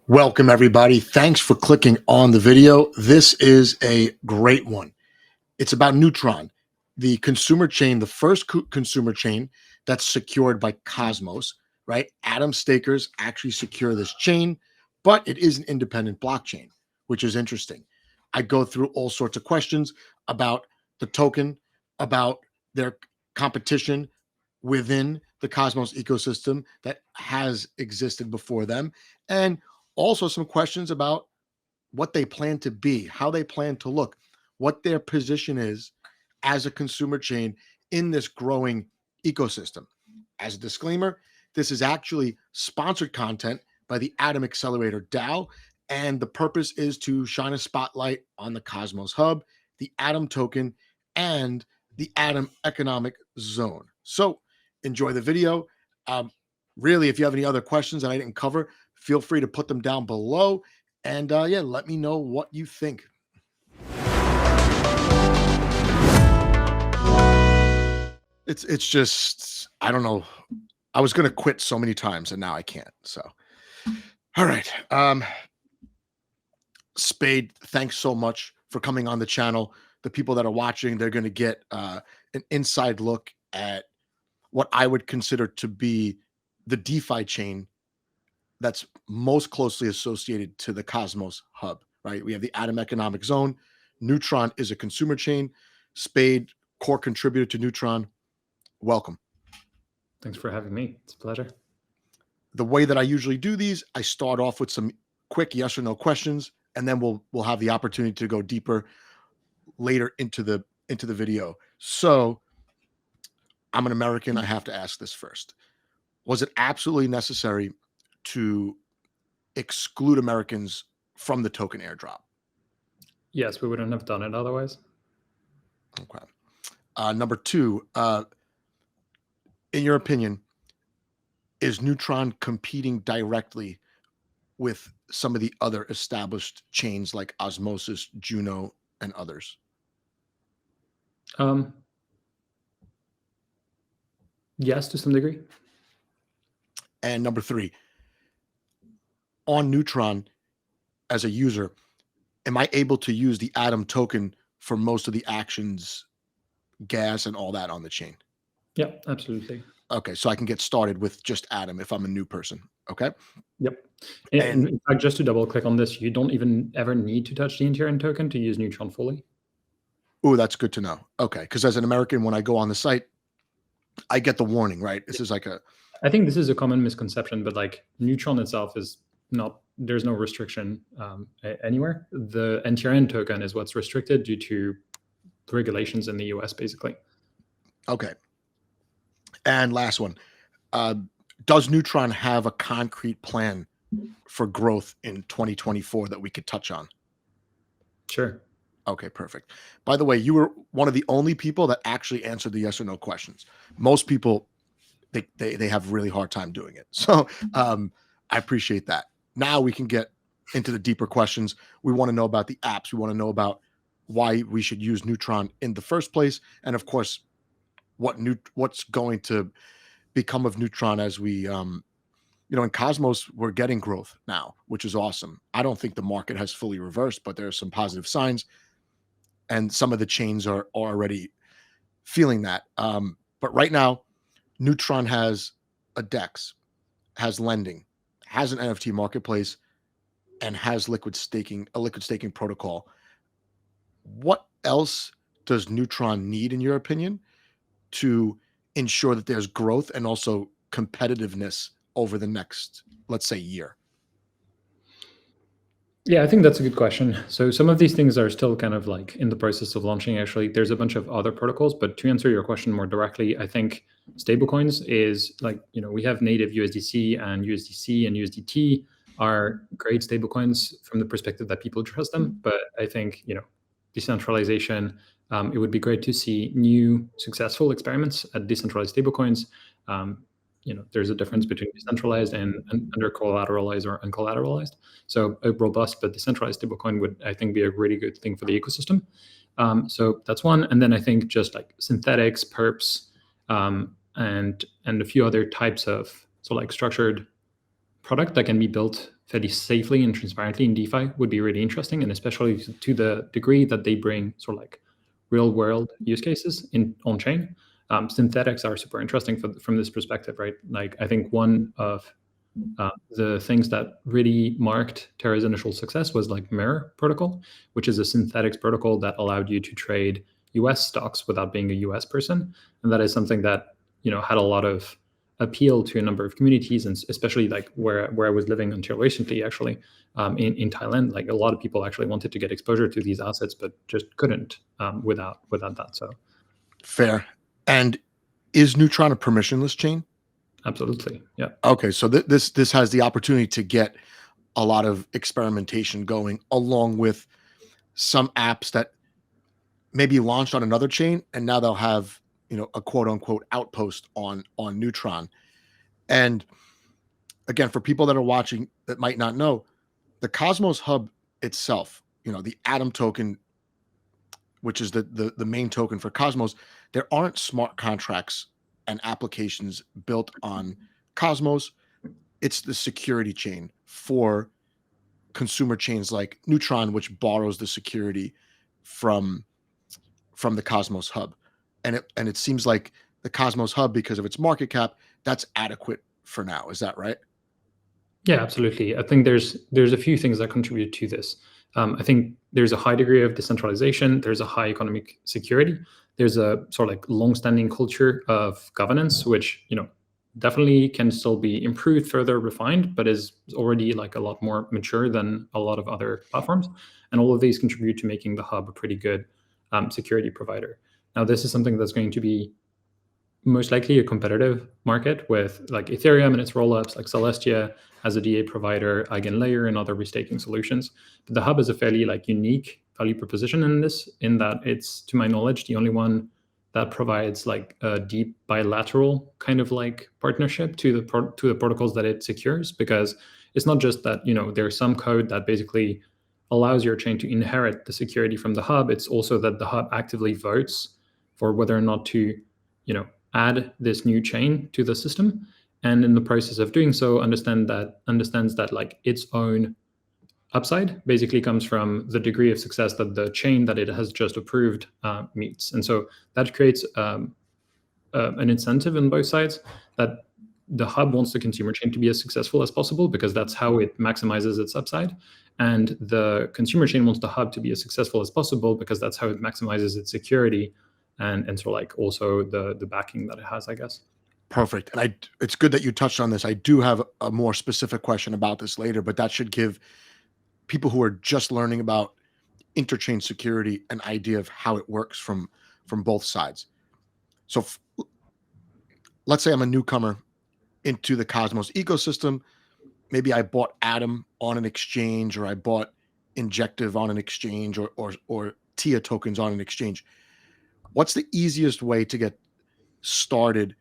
Welcome, everybody. Thanks for clicking on the video. This is a great one. It's about Neutron, the consumer chain, the first consumer chain that's secured by Cosmos, right? Atom stakers actually secure this chain, but it is an independent blockchain, which is interesting. I go through all sorts of questions about the token, about their competition within the Cosmos ecosystem that has existed before them, and also some questions about what they plan to be, how they plan to look, what their position is as a consumer chain in this growing ecosystem. As a disclaimer, this is actually sponsored content by the Atom Accelerator DAO, and the purpose is to shine a spotlight on the Cosmos Hub, the Atom token, and the Atom Economic Zone. So enjoy the video. Really, if you have any other questions that I didn't cover, feel free to put them down below. And yeah, let me know what you think. It's just, I don't know. I was going to quit so many times and now I can't. So, all right. Spaydh, thanks so much for coming on the channel. The people that are watching, they're going to get an inside look at what I would consider to be the DeFi chain that's most closely associated to the Cosmos Hub, right? We have the Atom Economic Zone. Neutron is a consumer chain. Spaydh, core contributor to Neutron. Welcome. Thanks for having me. It's a pleasure. The way that I usually do these, I start off with some quick yes or no questions, and then we'll have the opportunity to go deeper later into the video. So I'm an American. I have to ask this first. Was it absolutely necessary to exclude Americans from the token airdrop? Yes, we wouldn't have done it otherwise. Okay. Number two, in your opinion, is Neutron competing directly with some of the other established chains like Osmosis, Juno, and others? Yes, to some degree. And number three, on Neutron as a user, am I able to use the Atom token for most of the actions, gas, and all that on the chain? Yeah, absolutely. Okay, so I can get started with just Atom if I'm a new person. Okay. Yep. And in fact, just to double click on this, you don't even ever need to touch the Ethereum token to use Neutron fully. Oh, that's good to know. Okay, because as an American, when I go on the site, I get the warning, right? This is like a... I think this is a common misconception, but like Neutron itself is not, there's no restriction anywhere. The Ethereum token is what's restricted due to regulations in the US, basically. Okay. And last one, does Neutron have a concrete plan for growth in 2024 that we could touch on? Sure. Okay, perfect. By the way, you were one of the only people that actually answered the yes or no questions. Most people, they have a really hard time doing it. So I appreciate that. Now we can get into the deeper questions. We want to know about the apps. We want to know about why we should use Neutron in the first place. And of course, what's going to become of Neutron as we, in Cosmos, we're getting growth now, which is awesome. I don't think the market has fully reversed, but there are some positive signs. And some of the chains are already feeling that. But right now, Neutron has a DEX, has lending, has an NFT marketplace, and has a liquid staking protocol. What else does Neutron need, in your opinion, to ensure that there's growth and also competitiveness over the next, let's say, year? Yeah, I think that's a good question. So some of these things are still kind of like in the process of launching. Actually, there's a bunch of other protocols, but to answer your question more directly, I think stablecoins is like, we have native USDC and USDC and USDT are great stablecoins from the perspective that people trust them. But I think, decentralization, it would be great to see new successful experiments at decentralized stablecoins. There's a difference between decentralized and under collateralized or uncollateralized. So a robust but decentralized stablecoin would, I think, be a really good thing for the ecosystem. So that's one. And then I think just like synthetics, perps, and a few other types of like structured product that can be built fairly safely and transparently in DeFi would be really interesting, and especially to the degree that they bring sort of like real world use cases in on chain. Synthetics are super interesting from this perspective, right? Like I think one of the things that really marked Terra's initial success was like Mirror Protocol, which is a synthetics protocol that allowed you to trade US stocks without being a US person. And that is something that, had a lot of appeal to a number of communities, and especially like where I was living until recently, actually, in Thailand. Like a lot of people actually wanted to get exposure to these assets, but just couldn't without that. So Fair. And is Neutron a permissionless chain? absolutely, yeah. Okay, so this has the opportunity to get a lot of experimentation going, along with some apps that maybe launched on another chain, and now they'll have a quote unquote outpost on Neutron. And again, for people that are watching that might not know, the Cosmos Hub itself, the Atom token, which is the main token for Cosmos, there aren't smart contracts and applications built on Cosmos. It's the security chain for consumer chains like Neutron, which borrows the security from the Cosmos Hub. And it seems like the Cosmos Hub, because of its market cap, that's adequate for now. Is that right? Yeah, absolutely. I think there's a few things that contribute to this. I think there's a high degree of decentralization. There's a high economic security. There's a sort of like long-standing culture of governance, which definitely can still be improved, further refined, but is already like a lot more mature than a lot of other platforms. And all of these contribute to making the hub a pretty good security provider. Now, this is something that's going to be most likely a competitive market with like Ethereum and its rollups, like Celestia as a DA provider, Eigenlayer, and other restaking solutions. But the hub is a fairly like unique value proposition in that it's, to my knowledge, the only one that provides like a deep bilateral kind of like partnership to the protocols that it secures, because it's not just that there's some code that basically allows your chain to inherit the security from the hub. It's also that the hub actively votes for whether or not to add this new chain to the system, and in the process of doing so understands that like its own upside basically comes from the degree of success that the chain that it has just approved meets. And so that creates an incentive on both sides, that the hub wants the consumer chain to be as successful as possible because that's how it maximizes its upside, and the consumer chain wants the hub to be as successful as possible because that's how it maximizes its security and so like also the backing that it has, I guess. Perfect. And it's good that you touched on this. I do have a more specific question about this later, but that should give people who are just learning about interchain security an idea of how it works from both sides. So let's say I'm a newcomer into the Cosmos ecosystem. Maybe I bought Atom on an exchange, or I bought Injective on an exchange, or TIA tokens on an exchange. What's the easiest way to get started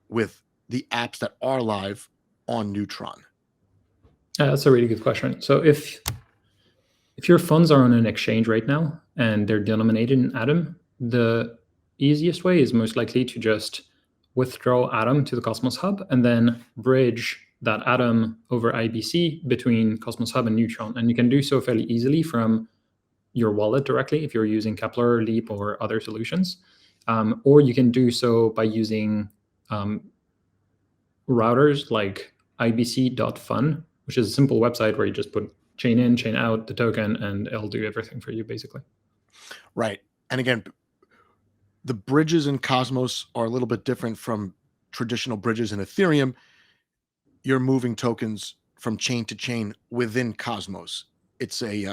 with the apps that are live on Neutron? That's a really good question. So if your funds are on an exchange right now and they're denominated in Atom, the easiest way is most likely to just withdraw Atom to the Cosmos Hub and then bridge that Atom over IBC between Cosmos Hub and Neutron. And you can do so fairly easily from your wallet directly if you're using Kepler, Leap, or other solutions. Or you can do so by using routers like ibc.fun, which is a simple website where you just put chain in, chain out the token, and it'll do everything for you, basically. Right. And again, the bridges in Cosmos are a little bit different from traditional bridges in Ethereum. You're moving tokens from chain to chain within Cosmos. It's a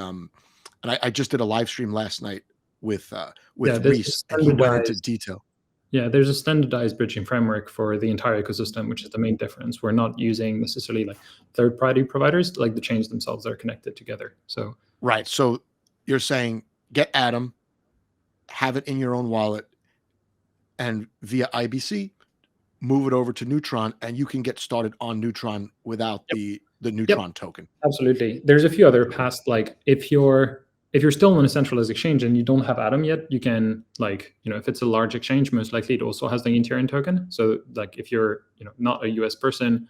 and I just did a live stream last night with Reese, and he went into detail. Yeah, there's a standardized bridging framework for the entire ecosystem, which is the main difference. We're not using necessarily like third-party providers, like the chains themselves are connected together. So right. So you're saying get Atom, have it in your own wallet, and via IBC, move it over to Neutron, and you can get started on Neutron without the Neutron token. Absolutely. There's a few other paths. Like if you're still on a centralized exchange and you don't have Atom yet, you can if it's a large exchange, most likely it also has the Ethereum token. So like if you're not a US person,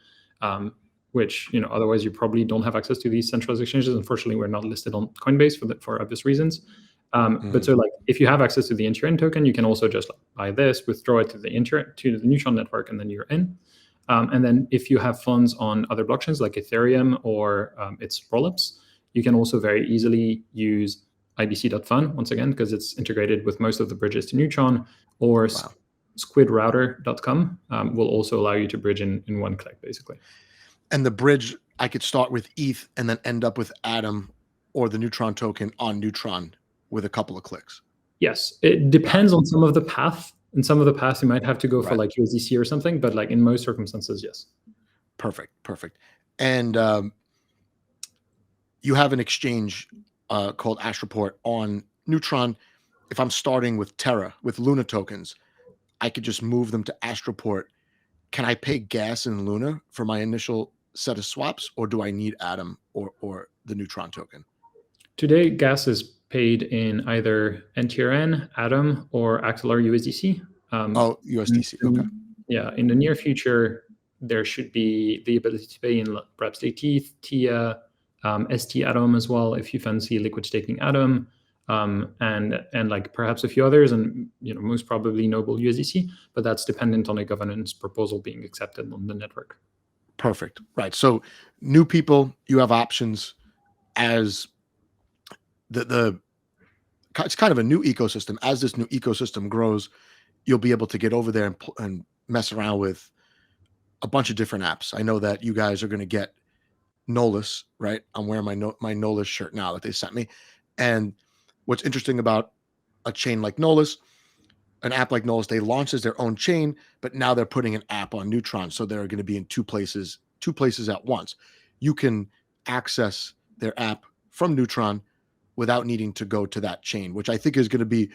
which otherwise you probably don't have access to these centralized exchanges. Unfortunately, we're not listed on Coinbase for obvious reasons. But so if you have access to the Neutron token, you can also just buy this, withdraw it to the Neutron network, and then you're in. And then if you have funds on other blockchains like Ethereum or its rollups, you can also very easily use ibc.fun once again, because it's integrated with most of the bridges to Neutron, or squidrouter.com will also allow you to bridge in one click, basically. And the bridge, I could start with ETH and then end up with Atom or the Neutron token on Neutron with a couple of clicks. Yes, it depends on some of the path. In some of the paths, you might have to go for like USDC or something, but like in most circumstances, yes. Perfect. And you have an exchange called Astroport on Neutron. If I'm starting with Terra, with Luna tokens, I could just move them to Astroport. Can I pay gas in Luna for my initial set of swaps, or do I need Atom or the Neutron token? Today, gas is paid in either NTRN, Atom, or Axelar USDC. USDC. Okay. Yeah, in the near future, there should be the ability to pay in perhaps ETH, TIA, ST Atom as well, if you fancy liquid staking Atom, and like perhaps a few others, and most probably Noble USDC, but that's dependent on a governance proposal being accepted on the network. Perfect. Right. So new people, you have options as it's kind of a new ecosystem. As this new ecosystem grows, you'll be able to get over there and mess around with a bunch of different apps. I know that you guys are going to get Nolus, right? I'm wearing my Nolus shirt now that they sent me. And what's interesting about a chain like Nolus, an app like Nolus, they launched as their own chain, but now they're putting an app on Neutron. So they're going to be in two places at once. You can access their app from Neutron without needing to go to that chain, which I think is going to be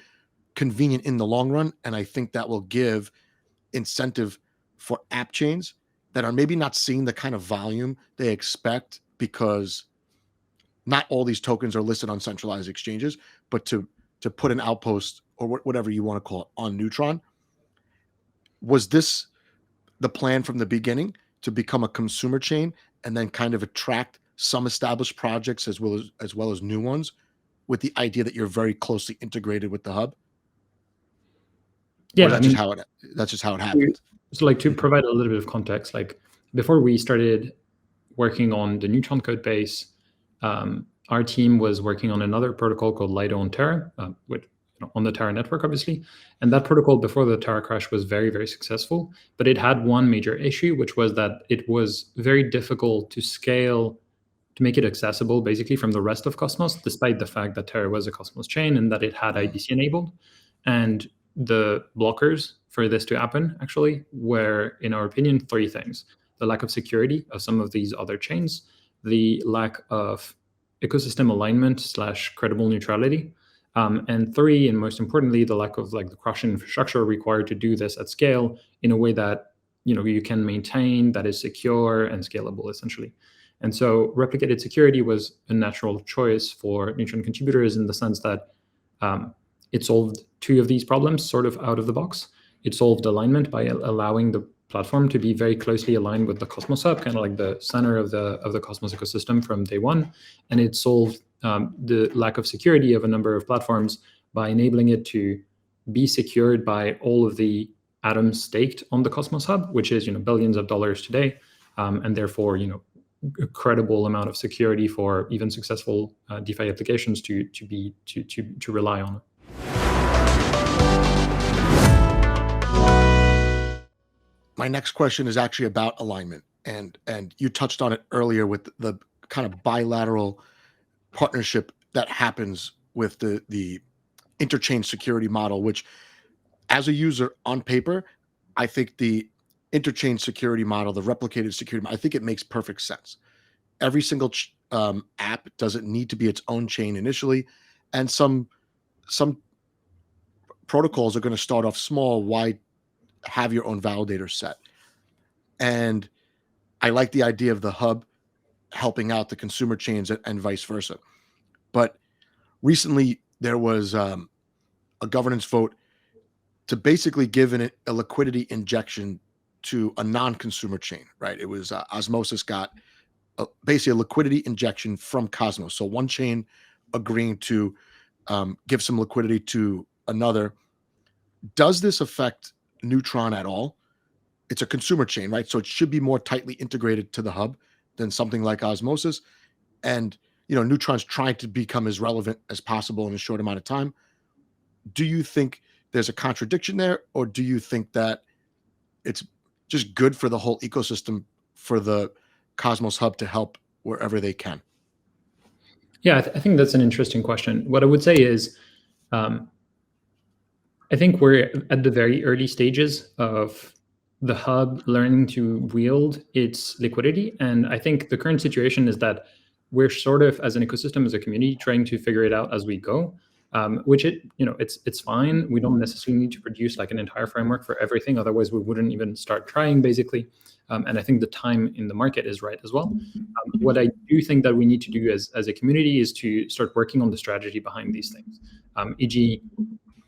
convenient in the long run. And I think that will give incentive for app chains that are maybe not seeing the kind of volume they expect, because not all these tokens are listed on centralized exchanges, but to put an outpost or whatever you want to call it on Neutron. Was this the plan from the beginning, to become a consumer chain and then kind of attract some established projects as well as new ones, with the idea that you're very closely integrated with the hub? Yeah, that's just how it happened. So like to provide a little bit of context, like before we started working on the Neutron code base, our team was working on another protocol called Lido on Terra, on the Terra network, obviously. And that protocol before the Terra crash was very, very successful, but it had one major issue, which was that it was very difficult to scale, to make it accessible basically from the rest of Cosmos, despite the fact that Terra was a Cosmos chain and that it had IBC enabled. And the blockers for this to happen actually were, in our opinion, three things: the lack of security of some of these other chains, the lack of ecosystem alignment / credible neutrality, and three, and most importantly, the lack of like the cross-chain infrastructure required to do this at scale in a way that you can maintain, that is secure and scalable, essentially. And so replicated security was a natural choice for Neutron contributors in the sense that it solved two of these problems sort of out of the box. It solved alignment by allowing the platform to be very closely aligned with the Cosmos hub, kind of like the center of the Cosmos ecosystem from day one. And it solved the lack of security of a number of platforms by enabling it to be secured by all of the atoms staked on the Cosmos hub, which is billions of dollars today, and therefore a credible amount of security for even successful DeFi applications to rely on. My next question is actually about alignment, and you touched on it earlier with the kind of bilateral partnership that happens with the interchain security model, which, as a user on paper, I think the interchain security model, the replicated security model, I think it makes perfect sense. Every single app doesn't need to be its own chain initially, and some protocols are going to start off small. Why have your own validator set? And I like the idea of the hub helping out the consumer chains and vice versa. But recently there was a governance vote to basically give a liquidity injection to a non-consumer chain, right? It was Osmosis got basically a liquidity injection from Cosmos. So one chain agreeing to give some liquidity to another. Does this affect Neutron at all? It's a consumer chain, right? So it should be more tightly integrated to the hub than something like Osmosis. And Neutron's trying to become as relevant as possible in a short amount of time. Do you think there's a contradiction there, or do you think that it's just good for the whole ecosystem for the Cosmos hub to help wherever they can? Yeah, I think that's an interesting question. What I would say is, I think we're at the very early stages of the hub learning to wield its liquidity. And I think the current situation is that we're sort of, as an ecosystem, as a community, trying to figure it out as we go. Which it's fine. We don't necessarily need to produce like an entire framework for everything. Otherwise, we wouldn't even start trying, basically. And I think the time in the market is right as well. What I do think that we need to do as a community is to start working on the strategy behind these things. E.g.,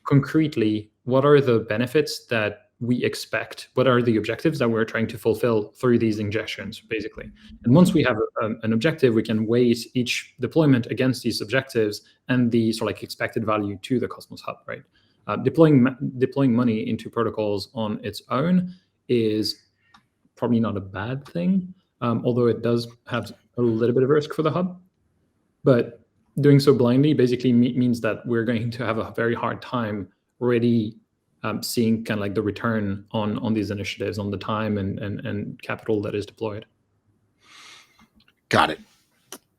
concretely, what are the benefits that we expect? What are the objectives that we're trying to fulfill through these injections, basically? And once we have an objective, we can weight each deployment against these objectives and the sort of like expected value to the Cosmos hub, right? Deploying money into protocols on its own is probably not a bad thing, although it does have a little bit of risk for the hub. But doing so blindly basically means that we're going to have a very hard time already seeing kind of like the return on these initiatives, on the time and capital that is deployed. Got it.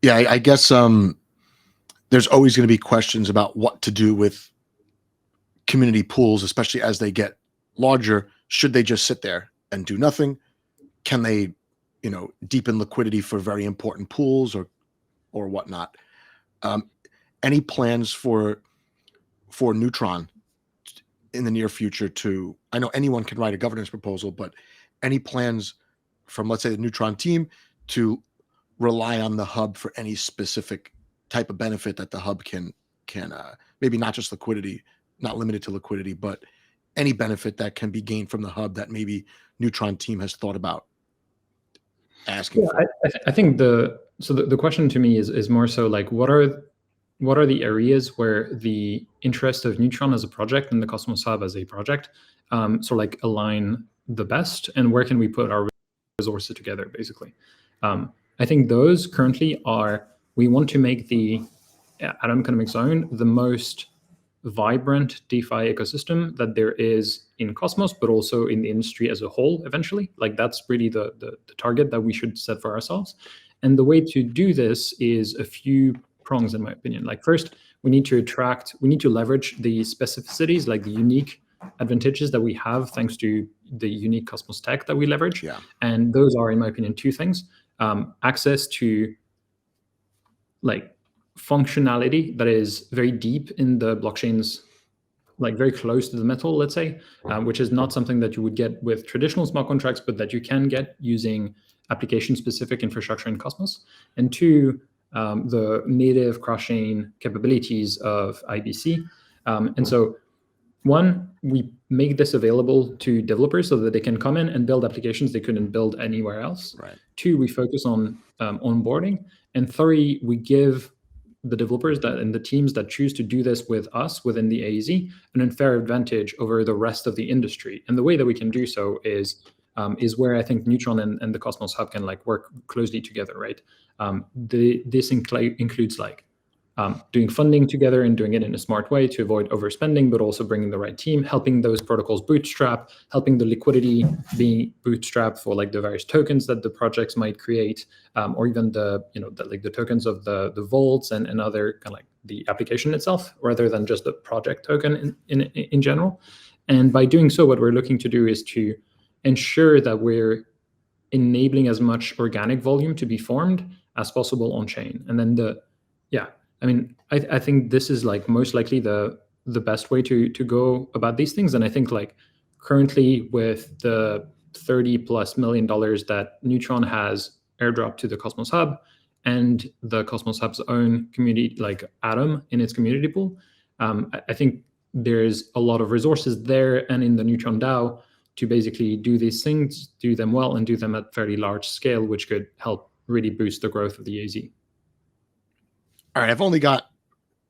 Yeah, I guess there's always going to be questions about what to do with community pools, especially as they get larger. Should they just sit there and do nothing? Can they, deepen liquidity for very important pools or whatnot? Any plans for Neutron in the near future I know anyone can write a governance proposal, but any plans from, let's say, the Neutron team to rely on the hub for any specific type of benefit that the hub can maybe not just liquidity, not limited to liquidity, but any benefit that can be gained from the hub that maybe Neutron team has thought about asking for? I think the question to me is more so like, what are the areas where the interest of Neutron as a project and the Cosmos hub as a project sort of like align the best, and where can we put our resources together, basically? I think those currently are, we want to make the Atom Economic Zone the most vibrant DeFi ecosystem that there is in Cosmos, but also in the industry as a whole eventually. Like, that's really the target that we should set for ourselves. And the way to do this is a few prongs, in my opinion. Like, first, we need to leverage the specificities, like the unique advantages that we have thanks to the unique Cosmos tech that we leverage. Yeah. And those are, in my opinion, two things. Access to like functionality that is very deep in the blockchains, like very close to the metal, let's say, which is not something that you would get with traditional smart contracts, but that you can get using application-specific infrastructure in Cosmos. And two, the native cross-chain capabilities of IBC. And so, one, we make this available to developers so that they can come in and build applications they couldn't build anywhere else. Right. Two, we focus on onboarding. And three, we give the developers and the teams that choose to do this with us within the AEZ an unfair advantage over the rest of the industry. And the way that we can do so is where I think Neutron and the Cosmos Hub can like work closely together, right? This includes like doing funding together and doing it in a smart way to avoid overspending, but also bringing the right team, helping those protocols bootstrap, helping the liquidity be bootstrapped for like the various tokens that the projects might create, or even the tokens of the vaults and other kind of like the application itself, rather than just the project token in general. And by doing so, what we're looking to do is to ensure that we're enabling as much organic volume to be formed as possible on chain. And then I think this is like most likely the best way to go about these things. And I think like currently with the $30+ million that Neutron has airdropped to the Cosmos Hub and the Cosmos Hub's own community, like Atom in its community pool, I think there's a lot of resources there and in the Neutron DAO to basically do these things, do them well, and do them at fairly large scale, which could help really boost the growth of the USD. All right, I've only got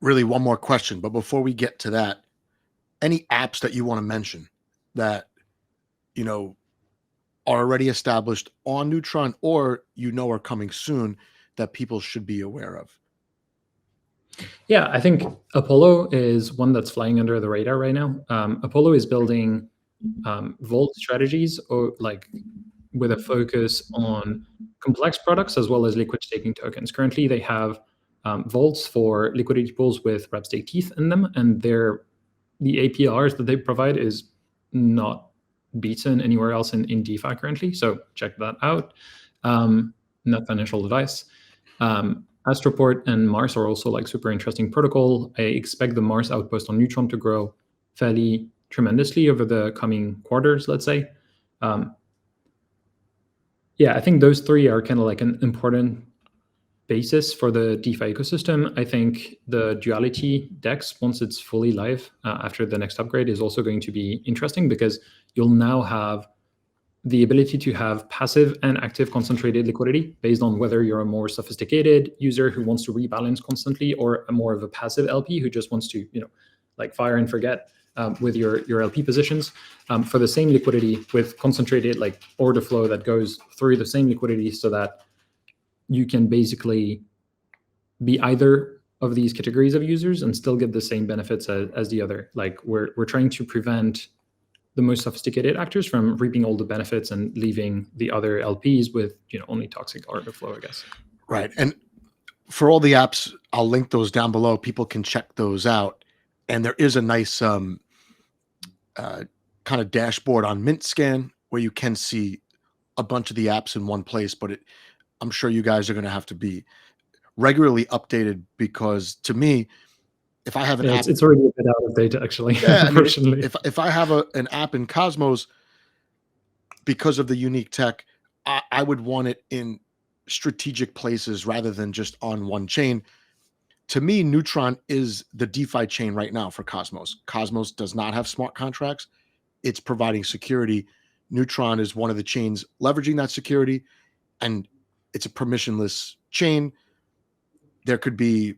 really one more question, but before we get to that, any apps that you want to mention that are already established on Neutron or are coming soon that people should be aware of? Yeah, I think Apollo is one that's flying under the radar right now. Apollo is building vault strategies, or like with a focus on complex products as well as liquid staking tokens. Currently, they have vaults for liquidity pools with wrap stake teeth in them, and the APRs that they provide is not beaten anywhere else in DeFi currently. So check that out. Not financial advice. Astroport and Mars are also like super interesting protocol. I expect the Mars outpost on Neutron to grow fairly tremendously over the coming quarters, let's say. Yeah, I think those three are kind of like an important basis for the DeFi ecosystem. I think the duality DEX, once it's fully live after the next upgrade, is also going to be interesting because you'll now have the ability to have passive and active concentrated liquidity based on whether you're a more sophisticated user who wants to rebalance constantly, or a more of a passive LP who just wants to, like fire and forget with your LP positions for the same liquidity, with concentrated like order flow that goes through the same liquidity, so that you can basically be either of these categories of users and still get the same benefits as the other. Like we're trying to prevent the most sophisticated actors from reaping all the benefits and leaving the other LPs with only toxic order flow, I guess. Right. And for all the apps, I'll link those down below. People can check those out. And there is a nice kind of dashboard on MintScan where you can see a bunch of the apps in one place, but I'm sure you guys are going to have to be regularly updated, because to me, if I have an app, it's already a bit out of date, actually. Yeah, unfortunately. I mean, if I have an app in Cosmos, because of the unique tech, I would want it in strategic places rather than just on one chain. To me, Neutron is the DeFi chain right now for Cosmos. Cosmos does not have smart contracts. It's providing security. Neutron is one of the chains leveraging that security, and it's a permissionless chain. There could be,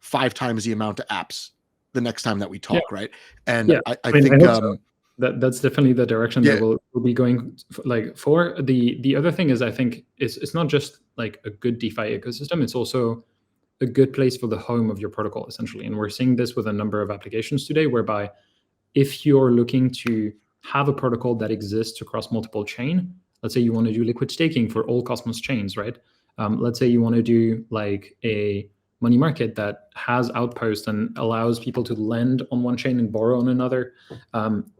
5 times the amount of apps the next time that we talk, right? And yeah, I think I hope so. That's definitely the direction that we'll be going for. The other thing is, I think it's not just like a good DeFi ecosystem, it's also a good place for the home of your protocol, essentially. And we're seeing this with a number of applications today, whereby if you're looking to have a protocol that exists across multiple chain, let's say you want to do liquid staking for all Cosmos chains, right? Let's say you want to do like a money market that has outposts and allows people to lend on one chain and borrow on another.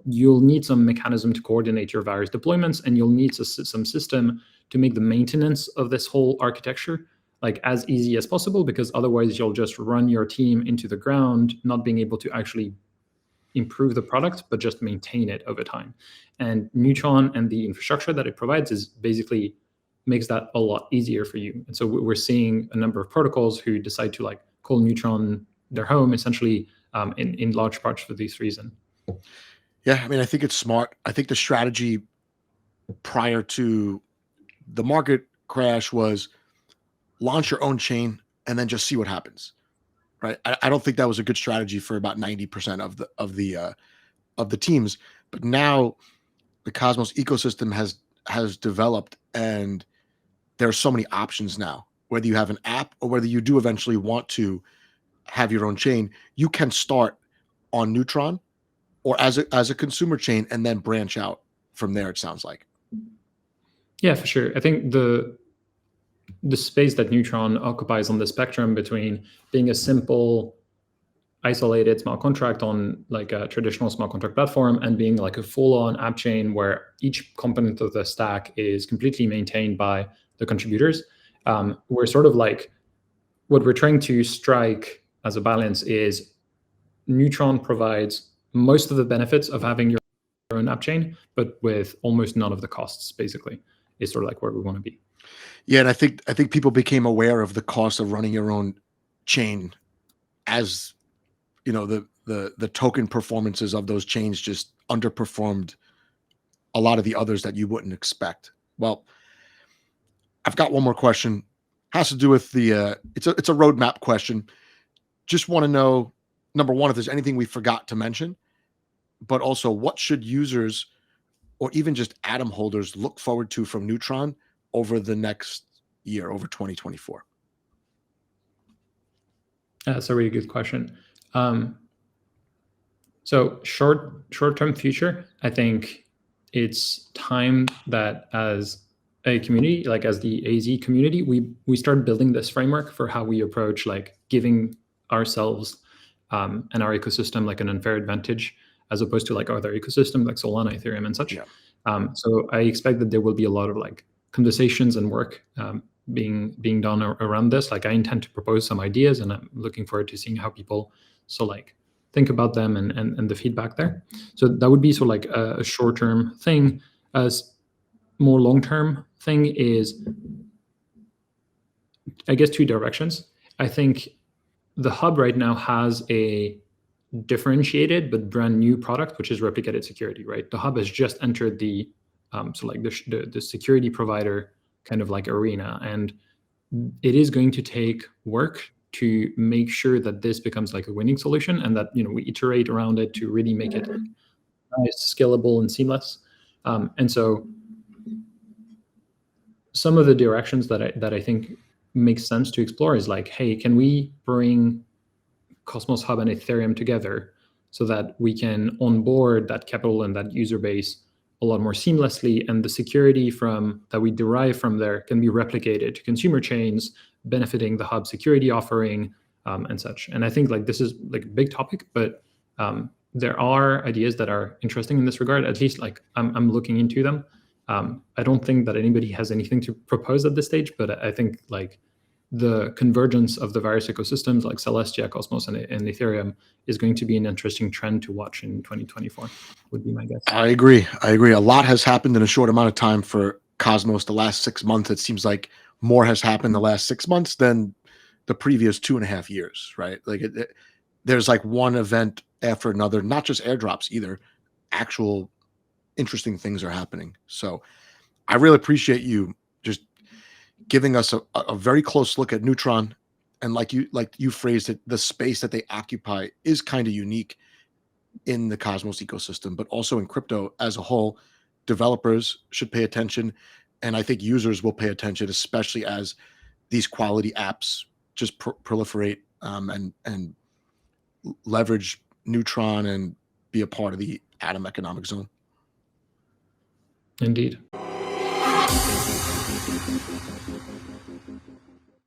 You'll need some mechanism to coordinate your various deployments, and you'll need some system to make the maintenance of this whole architecture like as easy as possible, because otherwise you'll just run your team into the ground, not being able to actually improve the product, but just maintain it over time. And Neutron and the infrastructure that it provides is basically makes that a lot easier for you. And so we're seeing a number of protocols who decide to like call Neutron their home, essentially, in large parts for this reason. Yeah, I mean, I think it's smart. I think the strategy prior to the market crash was launch your own chain and then just see what happens, right? I don't think that was a good strategy for about 90% of the teams. But now the Cosmos ecosystem has developed, and there are so many options now. Whether you have an app or whether you do eventually want to have your own chain, you can start on Neutron or as a consumer chain and then branch out from there, it sounds like. Yeah, for sure. I think the space that Neutron occupies on the spectrum between being a simple isolated smart contract on like a traditional smart contract platform and being like a full-on app chain where each component of the stack is completely maintained by the contributors. We're sort of like, what we're trying to strike as a balance is Neutron provides most of the benefits of having your own app chain, but with almost none of the costs, basically, is sort of like where we want to be. Yeah, and I think people became aware of the cost of running your own chain as the token performances of those chains just underperformed a lot of the others that you wouldn't expect. Well, I've got one more question. Has to do with the it's a roadmap question. Just want to know, number one, if there's anything we forgot to mention, but also what should users or even just Atom holders look forward to from Neutron over the next year, over 2024? That's a really good question. So short-term future, I think it's time that as a community, like as the AZ community, we start building this framework for how we approach like giving ourselves and our ecosystem like an unfair advantage as opposed to like other ecosystems like Solana, Ethereum, and such. Yeah. So I expect that there will be a lot of like conversations and work being done around this. Like I intend to propose some ideas, and I'm looking forward to seeing how people think about them and the feedback there. So that would be sort of like a short-term thing. As more long-term thing is, I guess, two directions. I think the hub right now has a differentiated but brand new product, which is replicated security, right? The hub has just entered the security provider kind of like arena, and it is going to take work to make sure that this becomes like a winning solution, and that we iterate around it to really make it nice, scalable, and seamless. And so some of the directions that I think makes sense to explore is like, hey, can we bring Cosmos Hub and Ethereum together so that we can onboard that capital and that user base a lot more seamlessly, and the security that we derive from there can be replicated to consumer chains, benefiting the hub security offering and such. And I think like this is like a big topic, but there are ideas that are interesting in this regard. At least like I'm looking into them. I don't think that anybody has anything to propose at this stage, but I think like the convergence of the various ecosystems like Celestia, Cosmos, and Ethereum is going to be an interesting trend to watch in 2024, would be my guess. I agree. A lot has happened in a short amount of time for Cosmos. The last 6 months, it seems like more has happened the last 6 months than the previous 2.5 years, right? Like there's like one event after another, not just airdrops either. Actual interesting things are happening. So I really appreciate you just giving us a very close look at Neutron. And like you phrased it, the space that they occupy is kind of unique in the Cosmos ecosystem, but also in crypto as a whole. Developers should pay attention, and I think users will pay attention, especially as these quality apps just proliferate and leverage Neutron and be a part of the Atom economic zone. Indeed.